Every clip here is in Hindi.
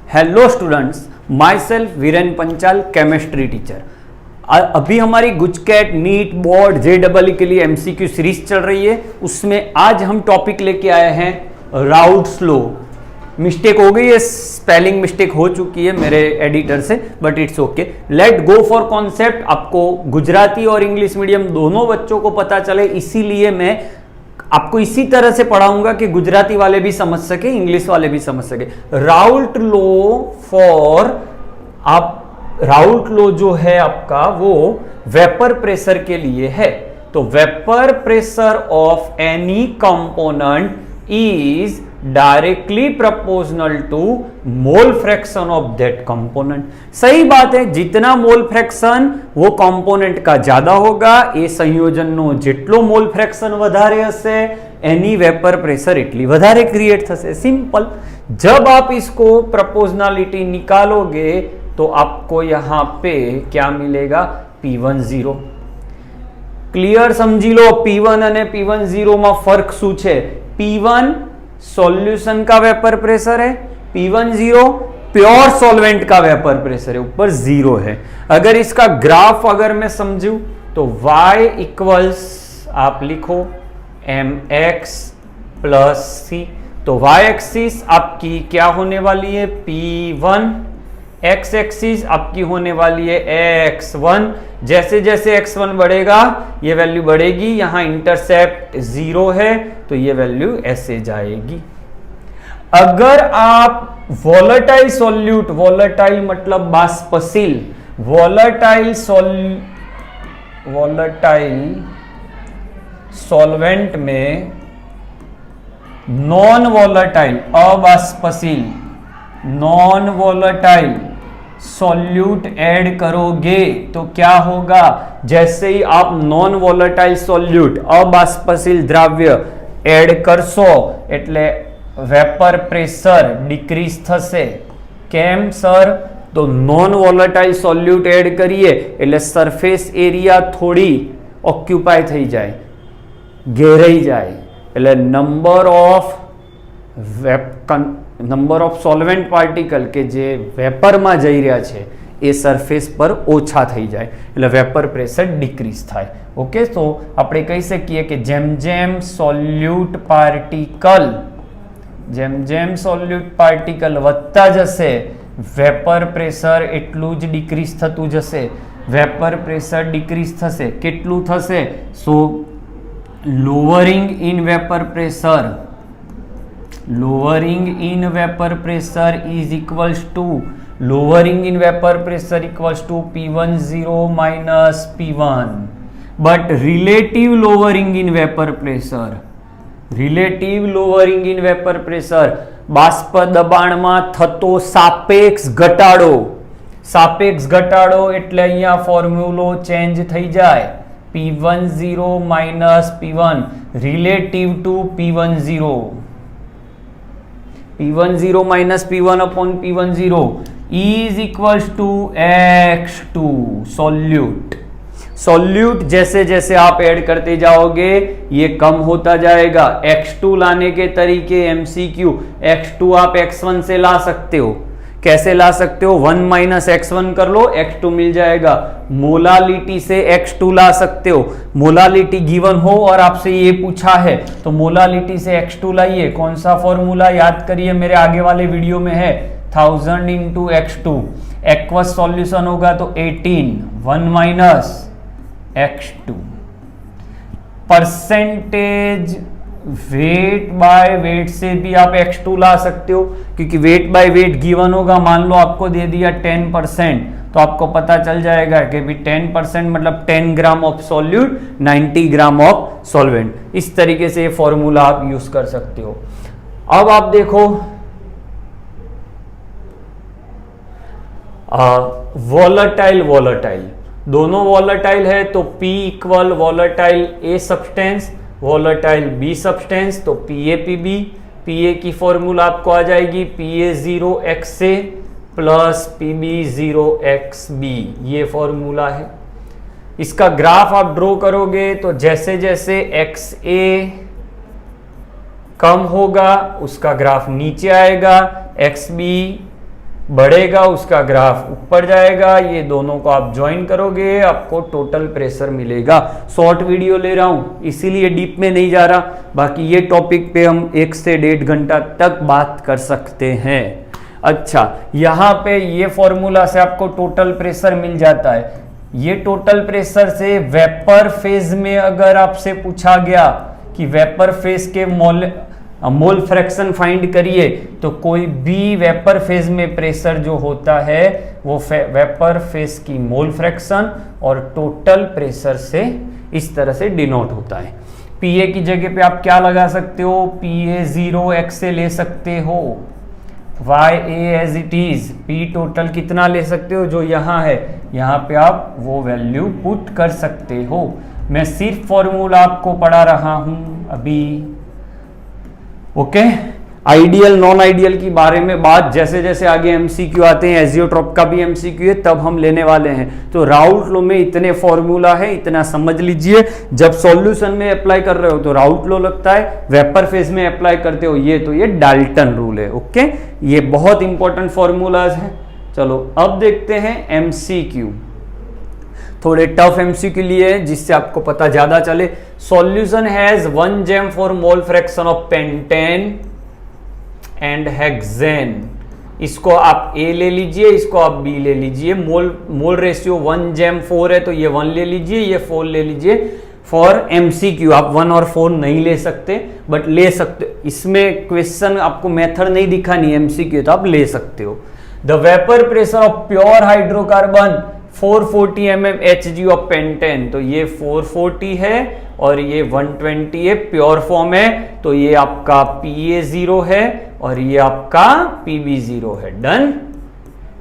Hello students, myself Viren Panchal, chemistry teacher. अभी हमारी गुजकैट, नीट, बोर्ड, जेईई के लिए एमसीक्यू सीरीज चल रही है। उसमें आज हम टॉपिक लेके आए हैं राउट्स लॉ। मिस्टेक हो गई है, स्पेलिंग मिस्टेक हो चुकी है मेरे एडिटर से, but it's okay. Let go for concept. आपको गुजराती और इंग्लिश मीडियम दोनों बच्चों को पता चले, इसीलिए मैं आपको इसी तरह से पढ़ाऊंगा कि गुजराती वाले भी समझ सके, इंग्लिश वाले भी समझ सके। राउट लॉ फॉर राउट लॉ जो है आपका, वो वेपर प्रेशर के लिए है। तो vapour pressure of any component is directly proportional to mole fraction of that component. सही बात है, जितना मोल फ्रैक्शन वो कंपोनेंट का ज्यादा होगा, ये संयोजन नो जेटलो मोल फ्रैक्शन વધારે હશે એની वेपर प्रेशर એટલી વધારે क्रिएट થશે। सिंपल। जब आप इसको प्रोपोर्शनलिटी निकालोगे तो आपको यहां पे क्या मिलेगा? P10। क्लियर समझी लो, P1 અને P10 માં ફરક શું છે? P1 सॉल्यूशन का वेपर प्रेशर है, P10 प्योर सॉल्वेंट का वेपर प्रेशर है, ऊपर 0 है। अगर इसका ग्राफ अगर मैं समझूं तो y इक्वल्स आप लिखो mx प्लस c। तो y एक्सिस आपकी क्या होने वाली है? P1। x एक्सिस आपकी होने वाली है x1। जैसे जैसे x1 बढ़ेगा ये वैल्यू बढ़ेगी, यहां इंटरसेप्ट 0 है तो ये वैल्यू ऐसे जाएगी। अगर आप वोलेटाइल सॉल्यूट, वोलेटाइल मतलब बाष्पशील, वोलेटाइल सॉल्वेंट में नॉन वोलेटाइल, अबाष्पशील, नॉन वोलेटाइल सॉल्यूट ऐड करोगे तो क्या होगा? जैसे ही आप नॉन वोलेटाइल सॉल्यूट, अबाष्पशील द्रव्य ऐड करशो એટલે वेपर प्रेशर डिक्रीज થશે। કેમ સર? તો નોન વોલેટાઇલ સોલ્યુટ એડ કરીએ એટલે સરફેસ એરિયા થોડી ઓક્યુપાય થઈ જાય, ઘેરાઈ જાય, એટલે નંબર ઓફ સોલ્વેન્ટ પાર્ટિકલ કે જે વેપરમાં જઈ રહ્યા છે એ સરફેસ પર ઓછા થઈ જાય, એટલે વેપર પ્રેશર ડિક્રીઝ થાય। ઓકે, તો આપણે કહી શકીએ કે જેમ જેમ સોલ્યુટ પાર્ટિકલ વધતા જશે વેપર પ્રેશર એટલું જ ડિક્રીઝ થતું જશે। વેપર પ્રેશર ડિક્રીઝ થશે, કેટલું થશે? So lowering in vapour pressure, lowering in vapor pressure is equals to, lowering in vapor pressure equals to P10 minus P1, but relative lowering in vapor pressure, relative lowering in vapor pressure બાષ્પ દબાણમાં થતો સાપેક્ષ ઘટાડો, સાપેક્ષ ઘટાડો એટલે અહીંયા ફોર્મ્યુલો ચેન્જ થઈ જાય। P10 minus P1 relative to P10, P10 minus P1 upon P10 is equals to X2 solute. Solute जैसे जैसे आप ऐड करते जाओगे ये कम होता जाएगा। X2 लाने के तरीके MCQ, X2 आप X1 से ला सकते हो। कैसे ला सकते हो? 1 माइनस X1 कर लो, X2 मिल जाएगा। मोलालिटी से X2 ला सकते हो। मोलालिटी गिवन हो और आपसे ये पूछा है तो मोलालिटी से X2 लाइए। कौन सा फॉर्मूला याद करिए, मेरे आगे वाले वीडियो में है, 1000 इंटू X2। एक्वस सॉल्यूशन होगा तो 18, 1 minus X2। Percentage weight by weight से भी आप X2 ला सकते हो, क्योंकि वेट बाय वेट गिवन होगा। मान लो आपको दे दिया 10%, तो आपको पता चल जाएगा कि भी 10% मतलब 10 gram of solute, 90 gram of solvent. इस तरीके से ये फॉर्मूला आप यूज कर सकते हो। अब आप देखो वोलेटाइल, वोलेटाइल दोनों वोलेटाइल है तो P equal volatile A substance, volatile B substance, तो PAPB। PA की फॉर्मूला आपको आ जाएगी PA0XA प्लस PB0XB, ये फॉर्मूला है। इसका ग्राफ आप ड्रॉ करोगे तो जैसे जैसे XA कम होगा उसका ग्राफ नीचे आएगा, XB बढ़ेगा उसका ग्राफ ऊपर जाएगा, ये दोनों को आप ज्वाइन करोगे आपको टोटल प्रेशर मिलेगा। शॉर्ट वीडियो ले रहा हूं इसीलिए डीप में नहीं जा रहा, बाकी ये टॉपिक पे हम 1 से 1.5 घंटा तक बात कर सकते हैं। अच्छा, यहाँ पे ये फॉर्मूला से आपको टोटल प्रेशर मिल जाता है। ये टोटल प्रेशर से वेपर फेज में अगर आपसे पूछा गया कि वेपर फेज के मोल फ्रैक्शन फाइंड करिए, तो कोई भी वेपर फेज में प्रेशर जो होता है वो वेपर फेज की मोल फ्रैक्शन और टोटल प्रेशर से इस तरह से डिनोट होता है। पीए की जगह पे आप क्या लगा सकते हो, PA0 XA ले सकते हो, YA as it is, P total कितना ले सकते हो जो यहाँ है, यहाँ पे आप वो वैल्यू पुट कर सकते हो। मैं सिर्फ फॉर्मूला आपको पढ़ा रहा हूं अभी। ओके, आइडियल नॉन आइडियल की बारे में बात जैसे जैसे आगे एमसीक्यू आते हैं, एजियोट्रॉप का भी एमसीक्यू है तब हम लेने वाले हैं। तो राउट लॉ में इतने फॉर्मूला है, इतना समझ लीजिए। जब सॉल्यूशन में अप्लाई कर रहे हो तो राउट लॉ लगता है, वेपर फेज में अप्लाई करते हो ये तो ये डाल्टन रूल है। ओके, ये बहुत इंपॉर्टेंट फॉर्मूलाज है। चलो अब देखते हैं एमसीक्यू, थोड़े टफ एमसीक्यू लिए जिससे आपको पता ज्यादा चले। Solution has 1 jam for mole fraction of pentane and hexane. इसको आप A ले लीजिए, इसको आप B ले लीजिए। मोल रेशियो 1 जैम 4 है तो ये 1 ले लीजिए, ये 4 ले लीजिए। फॉर एमसीक्यू आप 1 और 4 नहीं ले सकते बट ले सकते, इसमें क्वेश्चन आपको मेथड नहीं दिखा नहीं, एमसीक्यू तो आप ले सकते हो। The vapour pressure of pure hydrocarbon 440 mm Hg of pentane, तो ये 440 है और ये 120 है, प्योर फॉर्म है तो ये आपका PA0 है और ये आपका PB0 है। Done.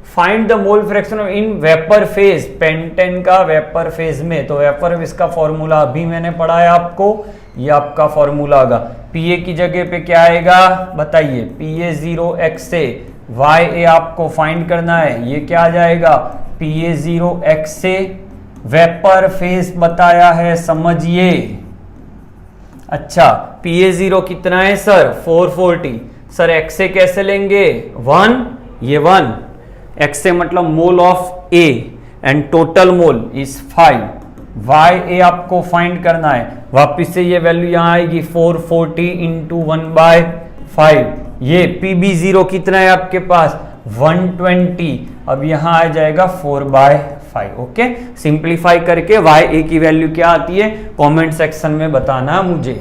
Find the mole fraction in vapour phase, pentane का वेपर फेज में, तो वेपर फेज का फॉर्मूला अभी मैंने पढ़ाया आपको, ये आपका फॉर्मूला होगा। PA की जगह पे क्या आएगा बताइए, PA0 XA, YA आपको फाइंड करना है, ये क्या आ जाएगा PA0 XA, वेपर फेज बताया है समझिए। अच्छा, PA0 कितना है सर 440, सर XA कैसे लेंगे 1, ये 1, XA मतलब mole of A and total mole is 5, YA आपको फाइंड करना है, वापिस से ये वैल्यू यहां आएगी 440 इंटू 1/5, ये PB0 कितना है आपके पास 120, अब यहां आ जाएगा 4/5। ओके, सिंप्लीफाई करके YA की वैल्यू क्या आती है कमेंट सेक्शन में बताना मुझे।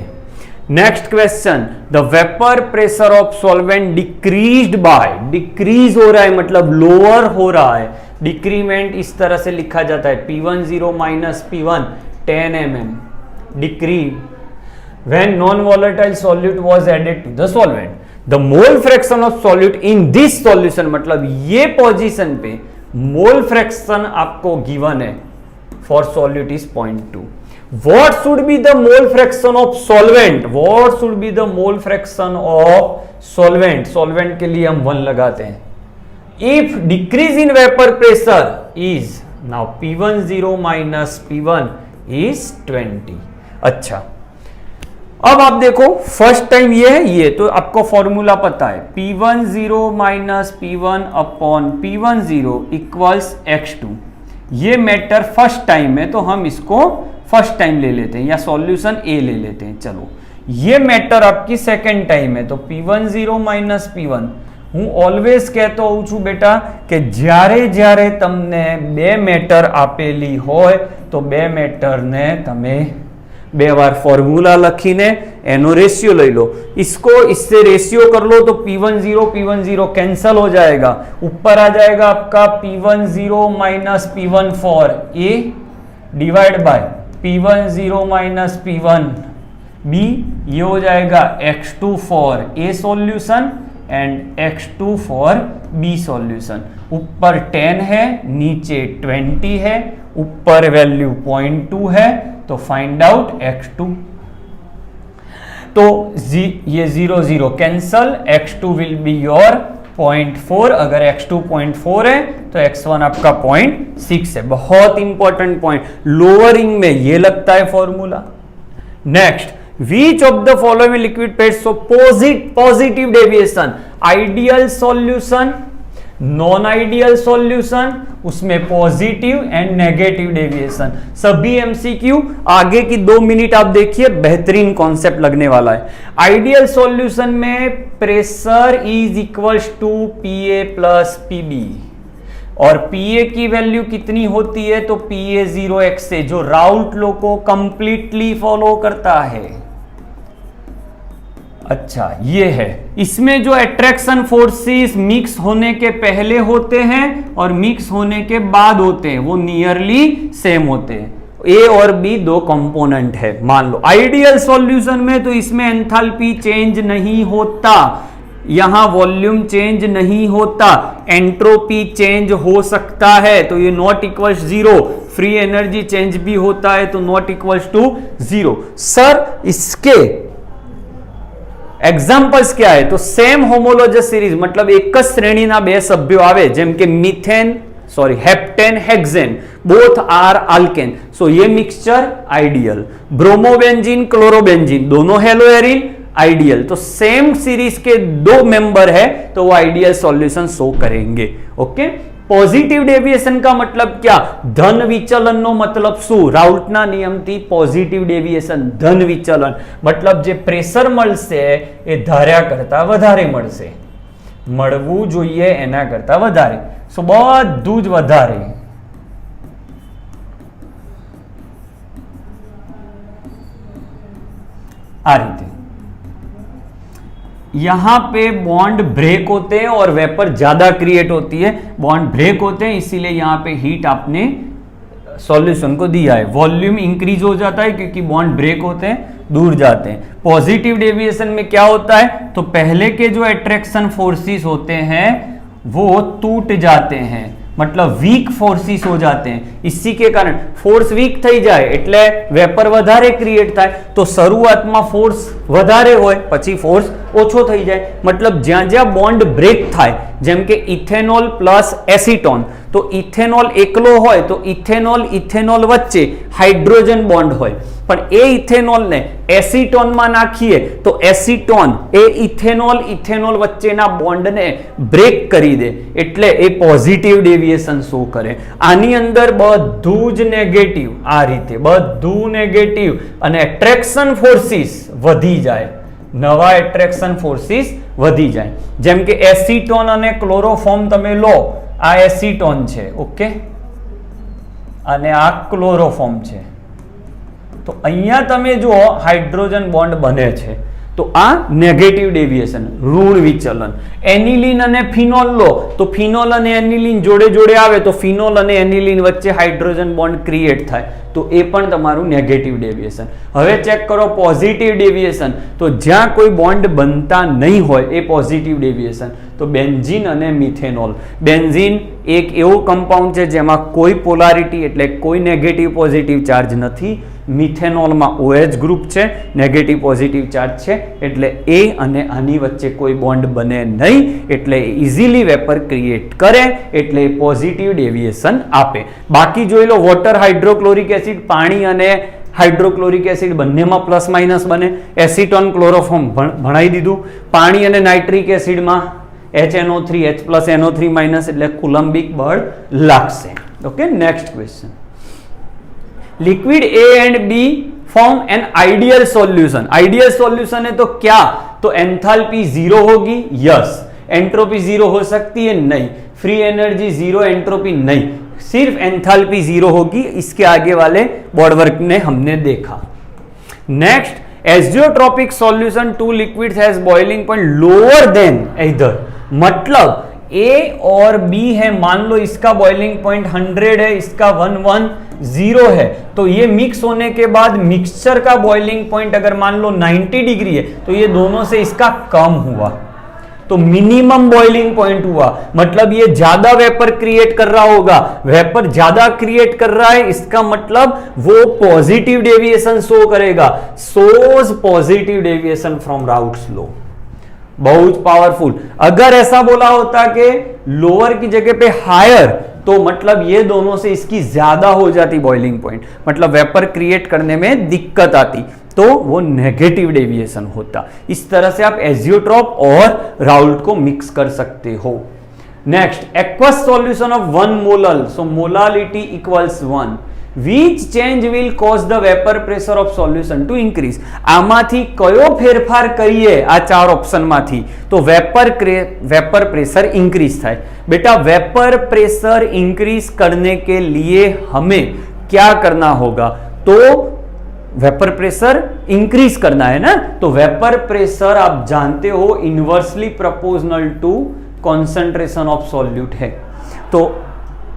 Next question, the vapour pressure of solvent decreased bye, decrease हो रहा है मतलब लोअर हो रहा है, डिक्रीमेंट इस तरह से लिखा जाता है P10 minus P1 10 mm, decrease when non volatile solute was added to the solvent, the mole fraction of solute in this solution, मतलब ये पोजीशन पे मोल फ्रैक्शन आपको गिवन है for solute is 0.2। What should be the mole fraction of solvent? What should be the mole fraction of solvent? Solvent के लिए हम 1 लगाते हैं। If decrease in vapor pressure is, now P10 minus P1 is 20। अच्छा, अब आप देखो फर्स्ट टाइम ये है, ये तो आपको फॉर्मूला पता है, P10 minus P1 upon P10 equals X2। ये मैटर फर्स्ट टाइम है तो हम इसको फर्स्ट टाइम ले लेते हैं या सॉल्यूशन A ले लेते हैं। चलो, ये मैटर आपकी सेकेंड टाइम है तो P10 माइनस P1, હું ઓલવેઝ કહેતો હોઉં છું બેટા કે જ્યારે જ્યારે તમને બે મેટર આપેલી હોય તો બે મેટરને તમે બે વાર ફોર્મ્યુલા લખીને એનો રેશિયો લઈ લો, इसको इससे रेशियो कर लो तो P10 कैंसल हो जाएगा, ऊपर आ जाएगा आपका P10 minus P1 for A divide by P10 minus P1 B, ये हो जाएगा X2 for A solution and X2 for B solution. ऊपर 10 है नीचे 20 है, ऊपर वैल्यू 0.2 है तो फाइंड आउट X2। तो ये 0 cancel, X2 will be your 0.4, अगर X2 0.4 है तो X1 आपका 0.6 है। बहुत इंपॉर्टेंट पॉइंट, लोअरिंग में ये लगता है formula. Next, which of the following liquid pairs show positive deviation? Ideal solution, non ideal solution, उसमें पॉजिटिव एंड नेगेटिव डेविएशन। सभी एमसीक्यू आगे की 2 मिनट आप देखिए, बेहतरीन कॉन्सेप्ट लगने वाला है। आइडियल सॉल्यूशन में pressure is equals to PA plus PB, और पीए की वैल्यू कितनी होती है, तो पीए 0x से, जो राउल्ट लॉ को कंप्लीटली फॉलो करता है। अच्छा, ये है। इसमें जो अट्रैक्शन फोर्सेस मिक्स होने के पहले होते हैं और मिक्स होने के बाद होते हैं, वो नियरली सेम होते हैं। ए और बी 2 कंपोनेंट है मान लो। आइडियल सॉल्यूशन में तो इसमें एंथैल्पी चेंज नहीं होता, यहां वॉल्यूम चेंज नहीं होता, एंट्रोपी चेंज हो सकता है, तो ये not equals 0। Free energy change भी होता है तो नॉट इक्वल्स टू 0। सर इसके एग्जाम्पल्स क्या है, तो सेम होमोलॉजस सीरीज मतलब एक श्रेणीना 2 सभ्यो आवे, जेम के heptane hexane, both are alkane, so ये मिक्सचर आइडियल। ब्रोमोबेंजीन क्लोरोबेंजीन दोनों हेलोएरिन, आइडियल। तो सेम सीरीज के 2 मेंबर है तो वो आइडियल सॉल्यूशन शो करेंगे। ओके, पॉजिटिव डेविएशन का मतलब क्या, धन विचलन नो मतलब शू, राउल्टना नियम थी पॉजिटिव डेविएशन धन विचलन, मतलब जे प्रेशर मळशे ए धार्या करता वधारे मळशे, मळवू जोईए एना करता वधारे, सो बधुं ज वधारे। आ रीते यहां पे बॉन्ड ब्रेक होते हैं और वेपर ज्यादा क्रिएट होती है, बॉन्ड ब्रेक होते हैं, इसीलिए यहां पे हीट आपने सॉल्यूशन को दिया है। वॉल्यूम इंक्रीज हो जाता है क्योंकि बॉन्ड ब्रेक होते हैं, दूर जाते हैं। पॉजिटिव डेविएशन में क्या होता है, तो पहले के जो अट्रैक्शन फोर्सेस होते हैं वो टूट जाते हैं, मतलब वीक फोर्सेस हो जाते हैं। इसी के कारण फोर्स वीक થઈ જાય એટલે વેપર વધારે ક્રિએટ થાય, તો શરૂઆતમાં ફોર્સ વધારે હોય પછી ફોર્સ ઓછો થઈ જાય, मतलब જ્યાં જ્યાં બોન્ડ બ્રેક થાય, જેમ કે ઇથેનોલ પ્લસ એસિટોન, તો ઇથેનોલ એકલો હોય તો ઇથેનોલ વચ્ચે હાઇડ્રોજન બોન્ડ હોય, પણ એ ઇથેનોલ ને એસિટોન માં નાખીએ તો એસિટોન એ ઇથેનોલ વચ્ચેના બોન્ડ ને બ્રેક કરી દે, એટલે એ પોઝિટિવ डेविएशन शो करे। आनी अंदर बधु ज नेगेटिव, आ रीते बधु नेगेटिव अने एट्रेक्शन फोर्सिस वधी जाए, नवा एट्रेक्शन फोर्सिस वधी जाए। जेम के एसीटोन अने क्लोरोफॉर्म तमे लो, आ एसीटोन छे, ओके, अने आ क्लोरोफॉर्म छे, तो अहींया तमे जो हाइड्रोजन बॉन्ड बने छे, तो आ नेगेटिव डेविएशन ऋण विचलन। एनिलीन अने फिनोल लो तो फिनोल अने एनिलीन जोड़े जोड़े आवे तो फिनोल अने एनिलीन वच्चे हाइड्रोजन बॉन्ड क्रिएट थाय, तो ए पण तमारुं नेगेटिव डेविएशन। हवे चेक करो पॉजिटिव डेविएशन, तो ज्यां कोई बॉन्ड बनता नहीं होय ए पॉजिटिव डेविएशन, तो बेंजीन अने मिथेनॉल। बेंजीन एक एवो कंपाउंड छे जेमां कोई पोलारिटी एटले कोई नेगेटिव पॉजिटिव चार्ज नथी। मिथेनॉल में OH ग्रुप है, नेगेटिव पॉजिटिव चार्ज है, एटले ए अने आनी वच्चे कोई बॉन्ड बने नहीं, एटले इजीली वेपर क्रिएट करे, एटले पॉजिटिव डेविएशन आपे। बाकी जोई लो वॉटर हाइड्रोक्लोरिक एसिड, पानी अने हाइड्रोक्लोरिक एसिड बंने में प्लस माइनस बने, एसीटोन क्लोरोफॉर्म भणाई दीधुं, पानी अने नाइट्रिक एसिड में HNO3 H plus NO3 minus एटले कूलम्बिक बळ लागशे। Okay, next question. Liquid A and B form an ideal solution. Ideal solution है तो क्या, तो एंथैल्पी 0 होगी, यस। एंट्रोपी 0 हो सकती है, नहीं। फ्री एनर्जी 0, एंट्रोपी नहीं, सिर्फ एंथैल्पी 0 होगी। इसके आगे वाले बोर्ड वर्क ने हमने देखा। Next, azeotropic solution two liquids has boiling point lower than either, मतलब A और B है, मान लो इसका बॉइलिंग पॉइंट 100 है, इसका 110 है, तो ये मिक्स होने के बाद मिक्सचर का बॉइलिंग पॉइंट अगर मान लो 90 डिग्री है, तो ये दोनों से इसका कम हुआ, तो मिनिमम बॉइलिंग पॉइंट हुआ, मतलब ये ज्यादा वेपर क्रिएट कर रहा होगा। वेपर ज्यादा क्रिएट कर रहा है, इसका मतलब वो पॉजिटिव डेविएशन शो करेगा, shows positive deviation from routes law. बहुत पावरफुल। अगर ऐसा बोला होता कि लोअर की जगह पे हायर, तो मतलब ये दोनों से इसकी ज्यादा हो जाती बॉइलिंग पॉइंट, मतलब वेपर क्रिएट करने में दिक्कत आती, तो वो नेगेटिव डेविएशन होता। इस तरह से आप एजियोट्रॉप और राउल्ट को मिक्स कर सकते हो। Next aqueous solution of 1 molal, so molality equals 1. Which change will cause the vapor pressure of solution to increase? આમાંથી કયો ફેરફાર કરીએ આ ચાર ઓપ્શનમાંથી તો वेपर प्रेशर इंक्रीज થાય. बेटा वेपर प्रेशर इंक्रीज करने के लिए हमें क्या करना होगा? तो वेपर प्रेशर इंक्रीज करना है ना, तो वेपर प्रेशर आप जानते हो inversely proportional to concentration of solute है. तो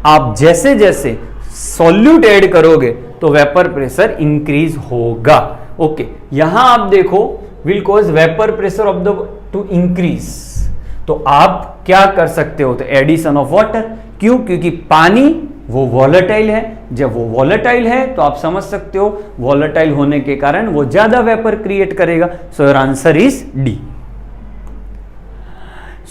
आप जैसे जैसे सॉल्यूट ऐड करोगे तो वेपर प्रेशर इंक्रीज होगा. ओके, यहां आप देखो will cause vapour pressure of the to increase. तो आप क्या कर सकते हो? तो एडिशन ऑफ वाटर. क्यों? क्योंकि पानी वो वॉलेटाइल है. जब वो वॉलेटाइल है तो आप समझ सकते हो वॉलेटाइल होने के कारण वो ज्यादा वेपर क्रिएट करेगा. So your answer is D.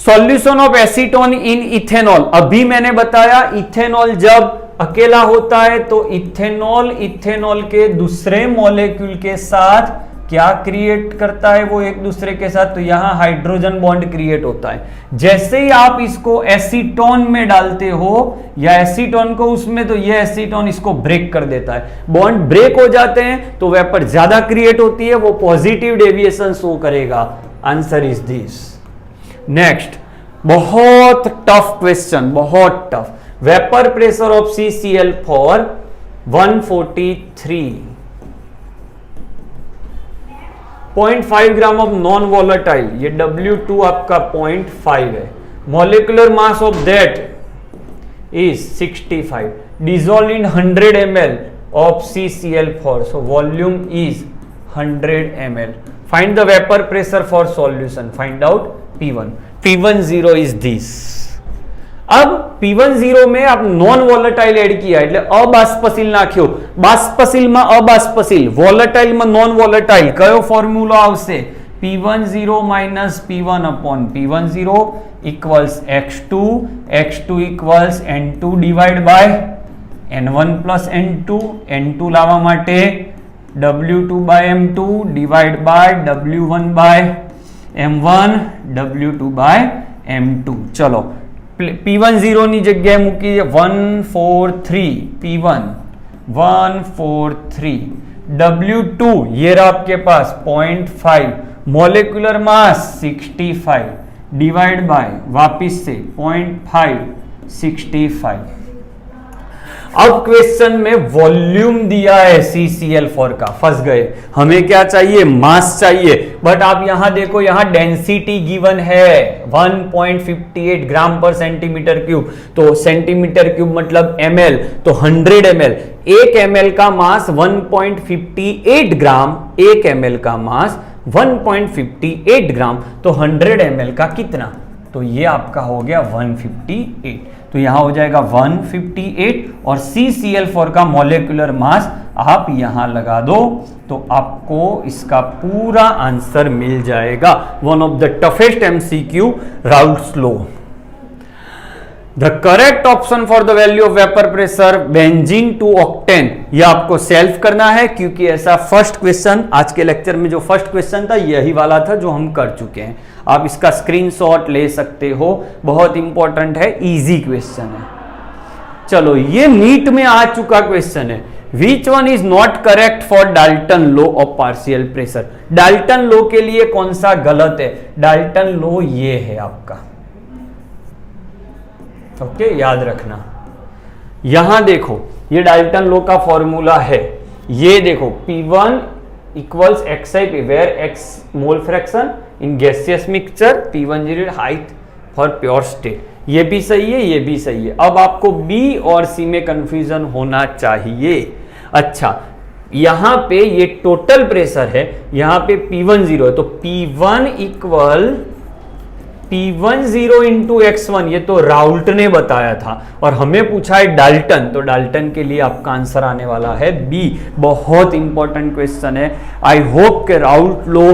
Solution of acetone in ethanol. अभी मैंने बताया इथेनॉल जब अकेला होता है तो इथेनॉल के दूसरे मॉलिक्यूल के साथ क्या क्रिएट करता है? वो एक दूसरे के साथ, तो यहां हाइड्रोजन बॉन्ड क्रिएट होता है. जैसे ही आप इसको एसीटोन में डालते हो या एसीटोन को उसमें, तो ये एसीटोन इसको ब्रेक कर देता है. बॉन्ड ब्रेक हो जाते हैं तो वेपर ज्यादा क्रिएट होती है, वो पॉजिटिव डेविएशन शो करेगा. Answer is this. नेक्स्ट, बहुत टफ क्वेश्चन, बहुत tough. Vapour pressure of CCl for 143. 0.5 gram of non volatile, ये W2 आपका 0.5 है. Molecular mass of that is 65. Dissolve in 100 ml of CCl4, so volume is 100 ml. Find the vapour pressure for solution. Find out P1. P10 is this. अब P10 में आप नॉन वॉलेटाइल एड किया એટલે અબાષ્પશીલ નાખ્યો. બાષ્પશીલમાં અબાષ્પશીલ, વોલેટાઇલમાં નોન વોલેટાઇલ. કયો ફોર્મ્યુલા આવશે? P10 minus P1 upon P10 equals X2. X2 equals N2 divide by N1 plus N2. N2 લાવવા માટે W2 by M2 divide by W1 by M1 W2 by M2. ચલો P10 ની જગ્યાએ મૂકી 143. P1 143. W2 ये रहा आपके पास 0.5. मॉलिक्यूलर मास 65 डिवाइड बाय वापिस से 0.5 65. अब क्वेश्चन में वॉल्यूम दिया है CCl4 का, फंस गए. हमें क्या चाहिए? मास चाहिए. बट आप यहां देखो, यहां डेंसिटी गिवन है 1.58 ग्राम पर सेंटीमीटर क्यूब. तो सेंटीमीटर क्यूब मतलब ml, तो 100 ml. 1 ml का मास 1.58 ग्राम. 1 ml का मास 1.58 ग्राम. तो 100 ml का कितना? तो ये आपका हो गया 158. तो यहां हो जाएगा 158 और CCl4 का मॉलिक्यूलर मास आप यहां लगा दो तो आपको इसका पूरा आंसर मिल जाएगा. One of the toughest MCQ, Raoult's law. The correct option for the value of vapour pressure benzene to octane. ये आपको सेल्फ करना है क्योंकि ऐसा फर्स्ट क्वेश्चन आज के लेक्चर में जो फर्स्ट क्वेश्चन था यही वाला था जो हम कर चुके हैं. आप इसका स्क्रीनशॉट ले सकते हो, बहुत इंपॉर्टेंट है, इजी क्वेश्चन है. चलो ये नीट में आ चुका क्वेश्चन है. Which one is not correct for Dalton law of partial pressure. Dalton law के लिए कौन सा गलत है? डाल्टन लॉ ये है आपका. ओके, याद रखना. यहां देखो ये डाल्टन लॉ का फॉर्मूला है. ये देखो P1 equals XI where X mole fraction in gaseous mixture, P10 height for pure state. ये भी सही है, ये भी सही है. अब आपको B और C में कंफ्यूजन होना चाहिए. अच्छा, यहां पे ये टोटल प्रेशर है, यहां पे P10 है तो P1 equal P10 into X1. ये तो राउल्ट ने बताया था और हमें पूछा है डाल्टन, तो डाल्टन के लिए आपका आंसर आने वाला है B. बहुत इंपॉर्टेंट क्वेश्चन है. आई होप के Raoult law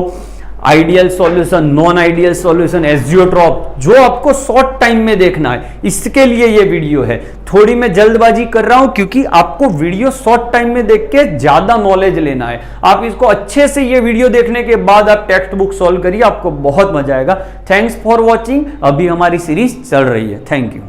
ideal solution, non ideal solution, azeotrope, जो आपको शॉर्ट टाइम में देखना है, इसके लिए ये वीडियो है। थोड़ी मैं जल्दबाजी कर रहा हूं क्योंकि आपको वीडियो शॉर्ट टाइम में देख के ज्यादा नॉलेज लेना है। आप इसको अच्छे से ये वीडियो देखने के बाद आप टेक्स्ट बुक सॉल्व करिए, आपको बहुत मजा आएगा। Thanks for watching. अभी हमारी सीरीज चल रही है। Thank you.